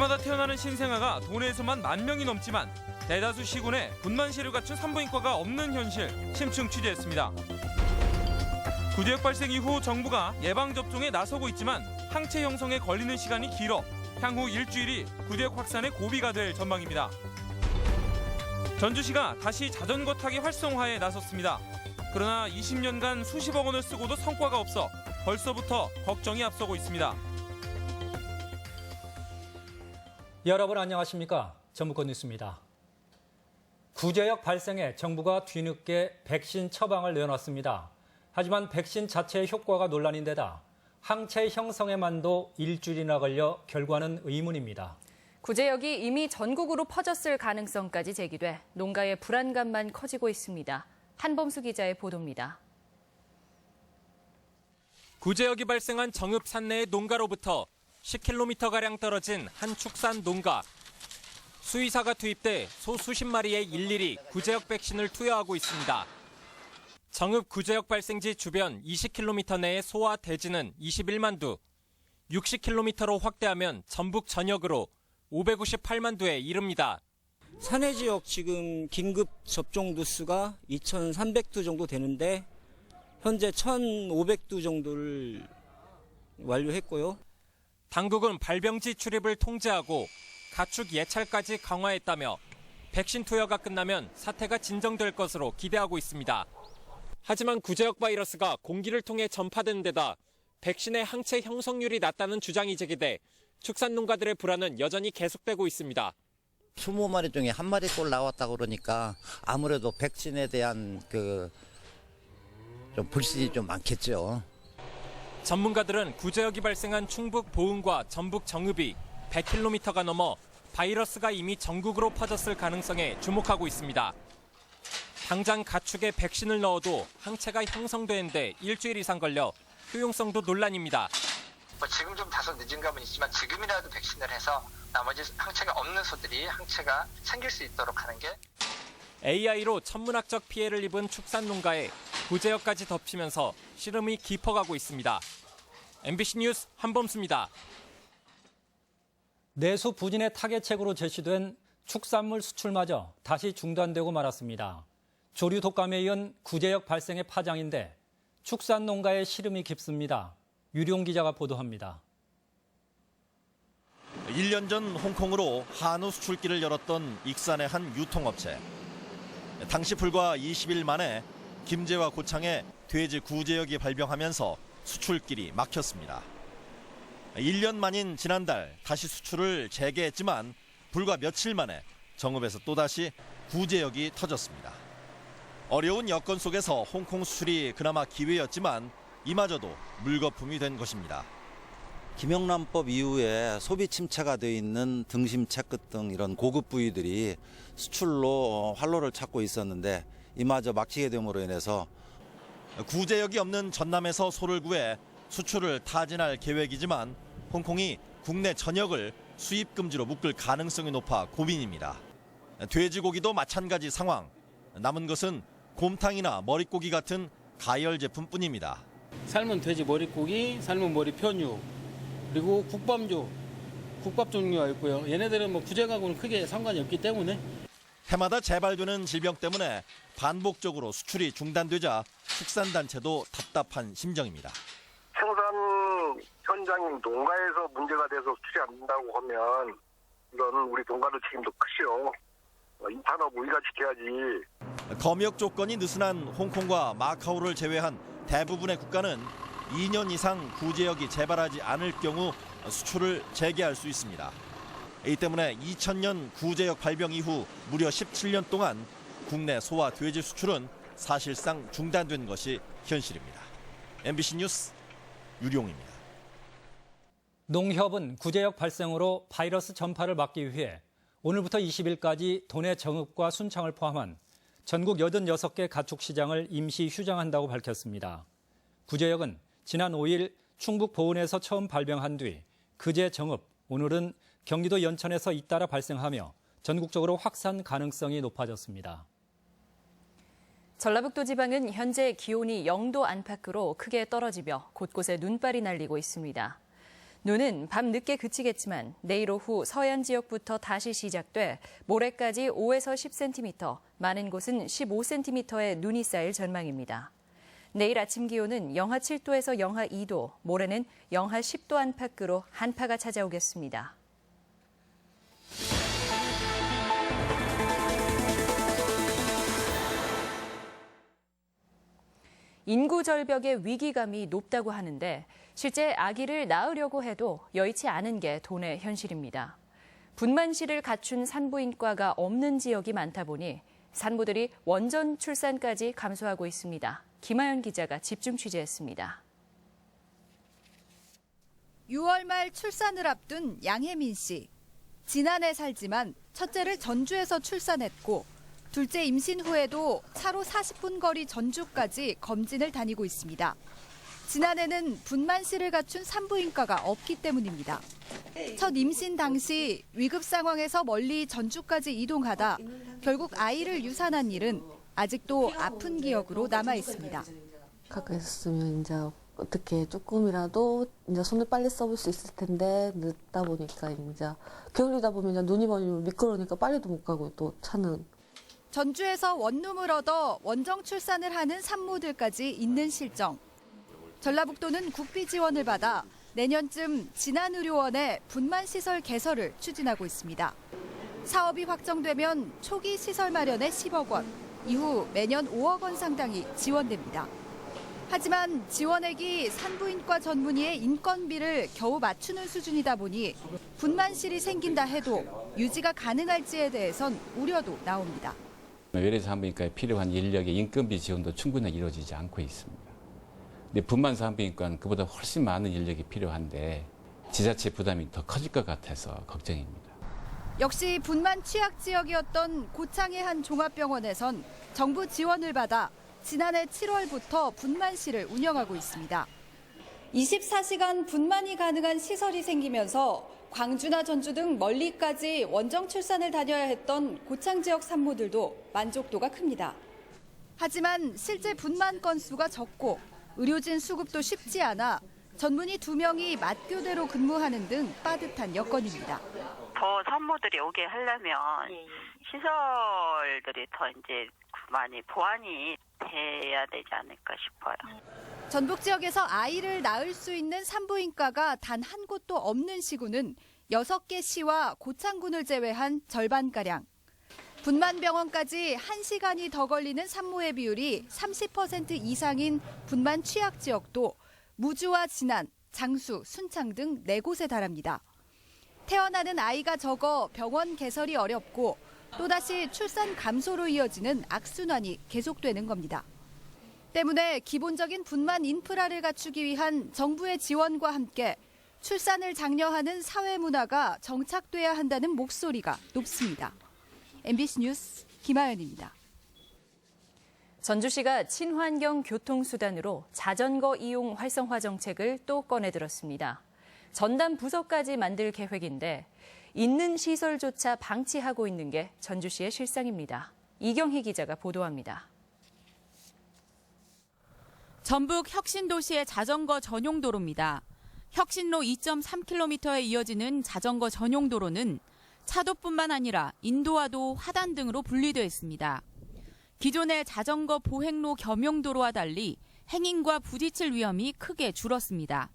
해마다 태어나는 신생아가 도내에서만 10,000명이 넘지만 대다수 시군에 분만실을 갖춘 산부인과가 없는 현실 심층 취재했습니다. 구제역 발생 이후 정부가 예방접종에 나서고 있지만 항체 형성에 걸리는 시간이 길어 향후 일주일이 구제역 확산의 고비가 될 전망입니다. 전주시가 다시 자전거 타기 활성화에 나섰습니다. 그러나 20년간 수십억 원을 쓰고도 성과가 없어 벌써부터 걱정이 앞서고 있습니다. 여러분 안녕하십니까? 전북권 뉴스입니다. 구제역 발생에 정부가 뒤늦게 백신 처방을 내놨습니다. 하지만 백신 자체의 효과가 논란인데다 항체 형성에만도 일주일이나 걸려 결과는 의문입니다. 구제역이 이미 전국으로 퍼졌을 가능성까지 제기돼 농가의 불안감만 커지고 있습니다. 한범수 기자의 보도입니다. 구제역이 발생한 정읍 산내의 농가로부터 10km가량 떨어진 한 축산 농가. 수의사가 투입돼 소 수십 마리에 일일이 구제역 백신을 투여하고 있습니다. 정읍 구제역 발생지 주변 20km 내의 소와 돼지는 21만 두, 60km로 확대하면 전북 전역으로 558만 두에 이릅니다. 산해 지역 지금 긴급 접종 두수가 2,300두 정도 되는데 현재 1,500두 정도를 완료했고요. 당국은 발병지 출입을 통제하고 가축 예찰까지 강화했다며 백신 투여가 끝나면 사태가 진정될 것으로 기대하고 있습니다. 하지만 구제역 바이러스가 공기를 통해 전파되는 데다 백신의 항체 형성률이 낮다는 주장이 제기돼 축산 농가들의 불안은 여전히 계속되고 있습니다. 20마리 중에 1마리꼴 나왔다고 그러니까 아무래도 백신에 대한 좀 불신이 좀 많겠죠. 전문가들은 구제역이 발생한 충북 보은과 전북 정읍이 100km가 넘어 바이러스가 이미 전국으로 퍼졌을 가능성에 주목하고 있습니다. 당장 가축에 백신을 넣어도 항체가 형성되는데 일주일 이상 걸려 효용성도 논란입니다. 지금 좀 다소 늦은 감은 있지만 지금이라도 백신을 해서 나머지 항체가 없는 소들이 항체가 생길 수 있도록 하는 게 AI로 천문학적 피해를 입은 축산 농가에 구제역까지 덮치면서 시름이 깊어가고 있습니다. MBC 뉴스 한범수입니다. 내수 부진의 타겟책으로 제시된 축산물 수출마저 다시 중단되고 말았습니다. 조류 독감에 이은 구제역 발생의 파장인데 축산 농가의 시름이 깊습니다. 유룡 기자가 보도합니다. 1년 전 홍콩으로 한우 수출기를 열었던 익산의 한 유통업체. 당시 불과 20일 만에 김제와 고창에 돼지 구제역이 발병하면서 수출길이 막혔습니다. 1년 만인 지난달 다시 수출을 재개했지만 불과 며칠 만에 정읍에서 또다시 구제역이 터졌습니다. 어려운 여건 속에서 홍콩 수출이 그나마 기회였지만 이마저도 물거품이 된 것입니다. 김영란법 이후에 소비 침체가 되어 있는 등심, 채끝 등 이런 고급 부위들이 수출로 활로를 찾고 있었는데 이마저 막히게 됨으로 인해서 구제역이 없는 전남에서 소를 구해 수출을 타진할 계획이지만 홍콩이 국내 전역을 수입 금지로 묶을 가능성이 높아 고민입니다. 돼지고기도 마찬가지 상황. 남은 것은 곰탕이나 머릿고기 같은 가열 제품뿐입니다. 삶은 돼지 머릿고기, 삶은 머리 편육, 그리고 국밥류, 국밥 종류가 있고요. 얘네들은 구제하고는 크게 상관이 없기 때문에 해마다 재발되는 질병 때문에 반복적으로 수출이 중단되자 축산단체도 답답한 심정입니다. 생산 현장인 농가에서 문제가 돼서 수출이 안 된다고 하면 이건 우리 농가의 책임도 크시오. 이 산업 우리가 지켜야지. 검역 조건이 느슨한 홍콩과 마카오를 제외한 대부분의 국가는 2년 이상 구제역이 재발하지 않을 경우 수출을 재개할 수 있습니다. 이 때문에 2000년 구제역 발병 이후 무려 17년 동안 국내 소와 돼지 수출은 사실상 중단된 것이 현실입니다. MBC 뉴스 유룡입니다. 농협은 구제역 발생으로 바이러스 전파를 막기 위해 오늘부터 20일까지 도내 정읍과 순창을 포함한 전국 86개 가축시장을 임시 휴장한다고 밝혔습니다. 구제역은 지난 5일 충북 보은에서 처음 발병한 뒤 그제 정읍, 오늘은 경기도 연천에서 잇따라 발생하며 전국적으로 확산 가능성이 높아졌습니다. 전라북도 지방은 현재 기온이 0도 안팎으로 크게 떨어지며 곳곳에 눈발이 날리고 있습니다. 눈은 밤 늦게 그치겠지만 내일 오후 서해안 지역부터 다시 시작돼 모레까지 5에서 10cm, 많은 곳은 15cm의 눈이 쌓일 전망입니다. 내일 아침 기온은 영하 7도에서 영하 2도, 모레는 영하 10도 안팎으로 한파가 찾아오겠습니다. 인구 절벽의 위기감이 높다고 하는데 실제 아기를 낳으려고 해도 여의치 않은 게 돈의 현실입니다. 분만실을 갖춘 산부인과가 없는 지역이 많다 보니 산모들이 원전 출산까지 감소하고 있습니다. 김하연 기자가 집중 취재했습니다. 6월 말 출산을 앞둔 양혜민 씨. 지난해 살지만 첫째를 전주에서 출산했고 둘째 임신 후에도 차로 40분 거리 전주까지 검진을 다니고 있습니다. 지난해는 분만실을 갖춘 산부인과가 없기 때문입니다. 첫 임신 당시 위급 상황에서 멀리 전주까지 이동하다 결국 아이를 유산한 일은 아직도 아픈 기억으로 남아 있습니다. 가까이 있었으면 이제 어떻게 조금이라도 이제 손을 빨리 써볼 수 있을 텐데 늦다 보니까 이제 게을리다 보면 이제 눈이 멀리면 미끄러우니까 빨리도 못 가고 또 차는. 전주에서 원룸을 얻어 원정 출산을 하는 산모들까지 있는 실정. 전라북도는 국비 지원을 받아 내년쯤 진안의료원의 분만시설 개설을 추진하고 있습니다. 사업이 확정되면 초기 시설 마련에 10억 원, 이후 매년 5억 원 상당이 지원됩니다. 하지만 지원액이 산부인과 전문의의 인건비를 겨우 맞추는 수준이다 보니 분만실이 생긴다 해도 유지가 가능할지에 대해선 우려도 나옵니다. 외래에서 산부인과에 필요한 인력의 인건비 지원도 충분히 이루어지지 않고 있습니다. 근데 분만 산부인과는 그보다 훨씬 많은 인력이 필요한데 지자체 부담이 더 커질 것 같아서 걱정입니다. 역시 분만 취약 지역이었던 고창의 한 종합병원에선 정부 지원을 받아 지난해 7월부터 분만실을 운영하고 있습니다. 24시간 분만이 가능한 시설이 생기면서 광주나 전주 등 멀리까지 원정 출산을 다녀야 했던 고창 지역 산모들도 만족도가 큽니다. 하지만 실제 분만 건수가 적고 의료진 수급도 쉽지 않아 전문의 2명이 맞교대로 근무하는 등 빠듯한 여건입니다. 더 산모들이 오게 하려면 시설들이 더 이제 많이 보완이 돼야 되지 않을까 싶어요. 전북 지역에서 아이를 낳을 수 있는 산부인과가 단 한 곳도 없는 시군은 6개 시와 고창군을 제외한 절반가량. 분만병원까지 1시간이 더 걸리는 산모의 비율이 30% 이상인 분만 취약 지역도 무주와 진안, 장수, 순창 등 4곳에 달합니다. 태어나는 아이가 적어 병원 개설이 어렵고 또다시 출산 감소로 이어지는 악순환이 계속되는 겁니다. 때문에 기본적인 분만 인프라를 갖추기 위한 정부의 지원과 함께 출산을 장려하는 사회 문화가 정착돼야 한다는 목소리가 높습니다. MBC 뉴스 김하연입니다. 전주시가 친환경 교통수단으로 자전거 이용 활성화 정책을 또 꺼내들었습니다. 전담 부서까지 만들 계획인데 있는 시설조차 방치하고 있는 게 전주시의 실상입니다. 이경희 기자가 보도합니다. 전북 혁신도시의 자전거 전용 도로입니다. 혁신로 2.3km에 이어지는 자전거 전용 도로는 차도뿐만 아니라 인도화도 화단 등으로 분리되어 있습니다. 기존의 자전거 보행로 겸용도로와 달리 행인과 부딪힐 위험이 크게 줄었습니다.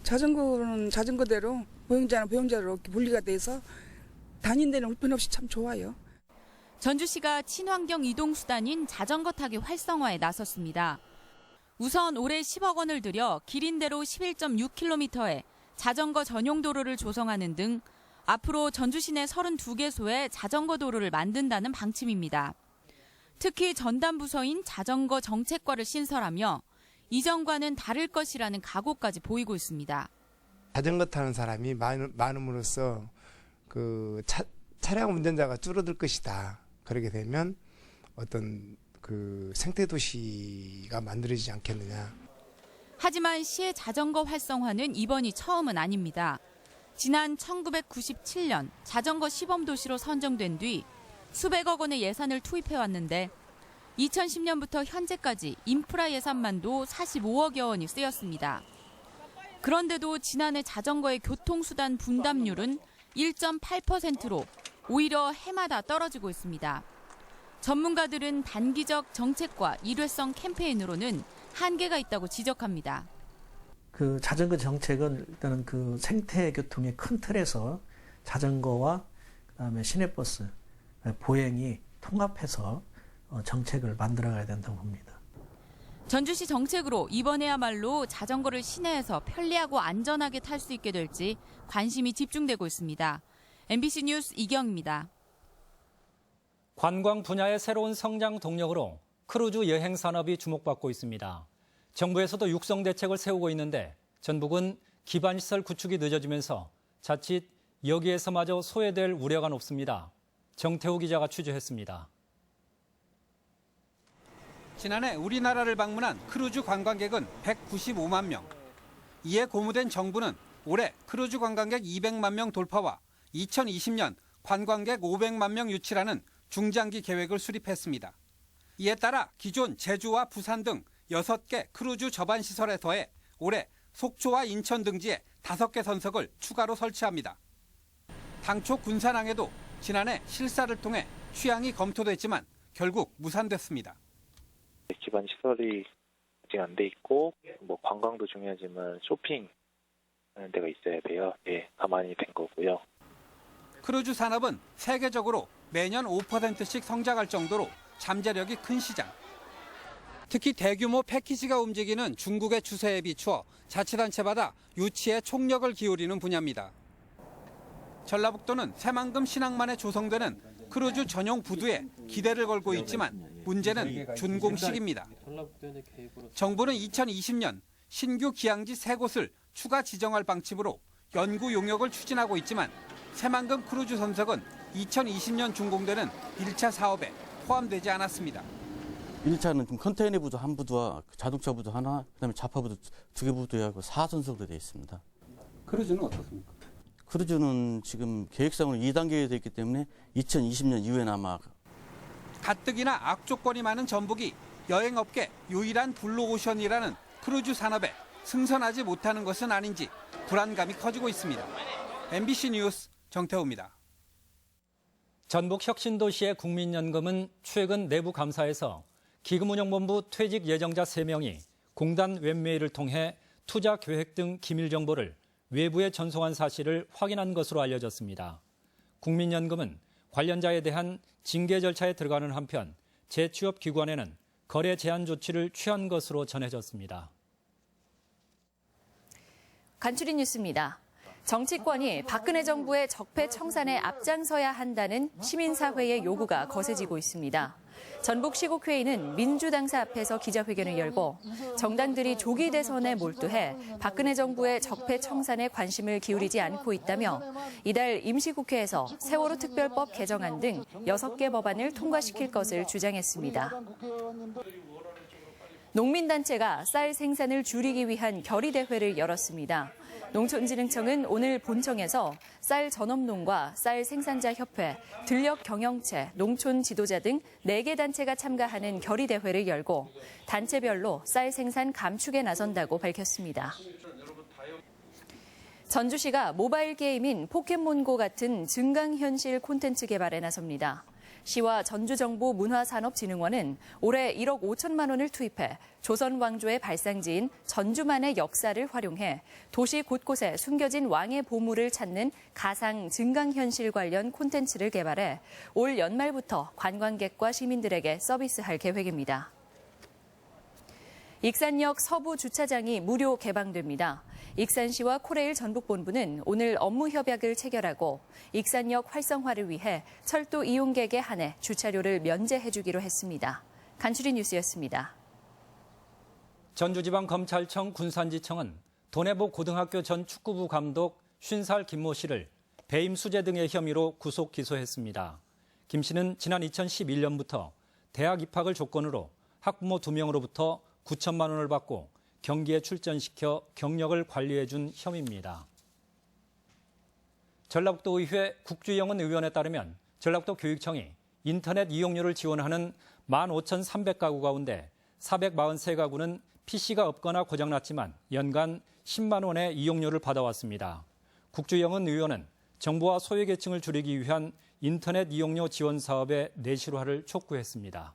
자전거는 자전거대로, 보행자는 보행자로 이렇게 분리가 돼서 다니는 데는 불편 없이 참 좋아요. 전주시가 친환경 이동수단인 자전거 타기 활성화에 나섰습니다. 우선 올해 10억 원을 들여 길인대로 11.6km의 자전거 전용 도로를 조성하는 등 앞으로 전주시 내 32개소에 자전거 도로를 만든다는 방침입니다. 특히 전담 부서인 자전거 정책과를 신설하며 이전과는 다를 것이라는 각오까지 보이고 있습니다. 자전거 타는 사람이 많음으로써 그 차량 운전자가 줄어들 것이다. 그렇게 되면 어떤 그 생태 도시가 만들어지지 않겠느냐. 하지만 시의 자전거 활성화는 이번이 처음은 아닙니다. 지난 1997년 자전거 시범 도시로 선정된 뒤 수백억 원의 예산을 투입해 왔는데 2010년부터 현재까지 인프라 예산만도 45억여 원이 쓰였습니다. 그런데도 지난해 자전거의 교통수단 분담률은 1.8%로 오히려 해마다 떨어지고 있습니다. 전문가들은 단기적 정책과 일회성 캠페인으로는 한계가 있다고 지적합니다. 그 자전거 정책은 일단은 그 생태 교통의 큰 틀에서 자전거와 그다음에 시내버스, 보행이 통합해서 정책을 만들어가야 된다고 봅니다. 전주시 정책으로 이번에야말로 자전거를 시내에서 편리하고 안전하게 탈 수 있게 될지 관심이 집중되고 있습니다. MBC 뉴스 이경입니다. 관광 분야의 새로운 성장 동력으로 크루즈 여행 산업이 주목받고 있습니다. 정부에서도 육성 대책을 세우고 있는데 전북은 기반시설 구축이 늦어지면서 자칫 여기에서마저 소외될 우려가 높습니다. 정태우 기자가 취재했습니다. 지난해 우리나라를 방문한 크루즈 관광객은 195만 명. 이에 고무된 정부는 올해 크루즈 관광객 200만 명 돌파와 2020년 관광객 500만 명 유치라는 중장기 계획을 수립했습니다. 이에 따라 기존 제주와 부산 등 6개 크루즈 접안 시설에 더해 올해 속초와 인천 등지에 5개 선석을 추가로 설치합니다. 당초 군산항에도 지난해 실사를 통해 취향이 검토됐지만 결국 무산됐습니다. 기반 시설이 아직 안 돼 있고 관광도 중요하지만 쇼핑 하는 데가 있어야 돼요. 가만히 된 거고요. 크루즈 산업은 세계적으로 매년 5%씩 성장할 정도로 잠재력이 큰 시장. 특히 대규모 패키지가 움직이는 중국의 추세에 비추어 자치단체마다 유치에 총력을 기울이는 분야입니다. 전라북도는 새만금 신항만에 조성되는 크루즈 전용 부두에 기대를 걸고 있지만 문제는 준공식입니다. 정부는 2020년 신규 기항지 3곳을 추가 지정할 방침으로 연구 용역을 추진하고 있지만 새만금 크루즈 선석은 2020년 준공되는 1차 사업에 포함되지 않았습니다. 1차는 컨테이너 부두 한 부두와 자동차 부두 하나, 그다음에 자파 부두 2개 부두하고 4선석으로 되어 있습니다. 크루즈는 어떻습니까? 크루즈는 지금 계획상으로 2단계에 되어 있기 때문에 2020년 이후에는 아마 가뜩이나 악조건이 많은 전북이 여행업계 유일한 블루오션이라는 크루즈 산업에 승선하지 못하는 것은 아닌지 불안감이 커지고 있습니다. MBC 뉴스 정태우입니다. 전북혁신도시의 국민연금은 최근 내부 감사에서 기금운용본부 퇴직 예정자 3명이 공단 웹메일을 통해 투자 계획 등 기밀 정보를 외부에 전송한 사실을 확인한 것으로 알려졌습니다. 국민연금은 관련자에 대한 징계 절차에 들어가는 한편 재취업 기관에는 거래 제한 조치를 취한 것으로 전해졌습니다. 간추린 뉴스입니다. 정치권이 박근혜 정부의 적폐 청산에 앞장서야 한다는 시민사회의 요구가 거세지고 있습니다. 전북시국회의는 민주당사 앞에서 기자회견을 열고 정당들이 조기 대선에 몰두해 박근혜 정부의 적폐 청산에 관심을 기울이지 않고 있다며 이달 임시국회에서 세월호 특별법 개정안 등 6개 법안을 통과시킬 것을 주장했습니다. 농민단체가 쌀 생산을 줄이기 위한 결의대회를 열었습니다. 농촌진흥청은 오늘 본청에서 쌀 전업농과 쌀 생산자 협회, 들녘 경영체, 농촌 지도자 등 4개 단체가 참가하는 결의대회를 열고 단체별로 쌀 생산 감축에 나선다고 밝혔습니다. 전주시가 모바일 게임인 포켓몬고 같은 증강현실 콘텐츠 개발에 나섭니다. 시와 전주정부 문화산업진흥원은 올해 1억 5천만 원을 투입해 조선 왕조의 발상지인 전주만의 역사를 활용해 도시 곳곳에 숨겨진 왕의 보물을 찾는 가상 증강현실 관련 콘텐츠를 개발해 올 연말부터 관광객과 시민들에게 서비스할 계획입니다. 익산역 서부 주차장이 무료 개방됩니다. 익산시와 코레일 전북본부는 오늘 업무 협약을 체결하고 익산역 활성화를 위해 철도 이용객에 한해 주차료를 면제해주기로 했습니다. 간추린 뉴스였습니다. 전주지방검찰청 군산지청은 도내보 고등학교 전 축구부 감독 50살 김모 씨를 배임 수재 등의 혐의로 구속 기소했습니다. 김 씨는 지난 2011년부터 대학 입학을 조건으로 학부모 2명으로부터 9천만 원을 받고 경기에 출전시켜 경력을 관리해준 혐의입니다. 전라북도의회 국주영은 의원에 따르면 전라북도 교육청이 인터넷 이용료를 지원하는 15,300가구 가운데 443가구는 PC가 없거나 고장났지만 연간 10만 원의 이용료를 받아왔습니다. 국주영은 의원은 정부와 소외계층을 줄이기 위한 인터넷 이용료 지원 사업의 내실화를 촉구했습니다.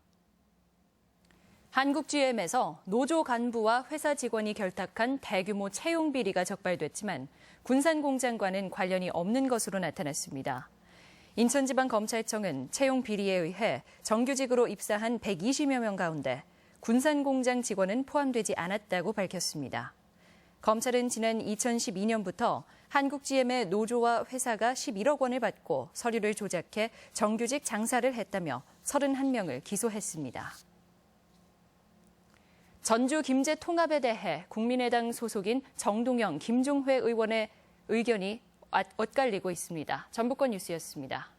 한국GM에서 노조 간부와 회사 직원이 결탁한 대규모 채용 비리가 적발됐지만 군산공장과는 관련이 없는 것으로 나타났습니다. 인천지방검찰청은 채용 비리에 의해 정규직으로 입사한 120여 명 가운데 군산공장 직원은 포함되지 않았다고 밝혔습니다. 검찰은 지난 2012년부터 한국GM의 노조와 회사가 11억 원을 받고 서류를 조작해 정규직 장사를 했다며 31명을 기소했습니다. 전주 김제 통합에 대해 국민의당 소속인 정동영, 김종회 의원의 의견이 엇갈리고 있습니다. 전북권 뉴스였습니다.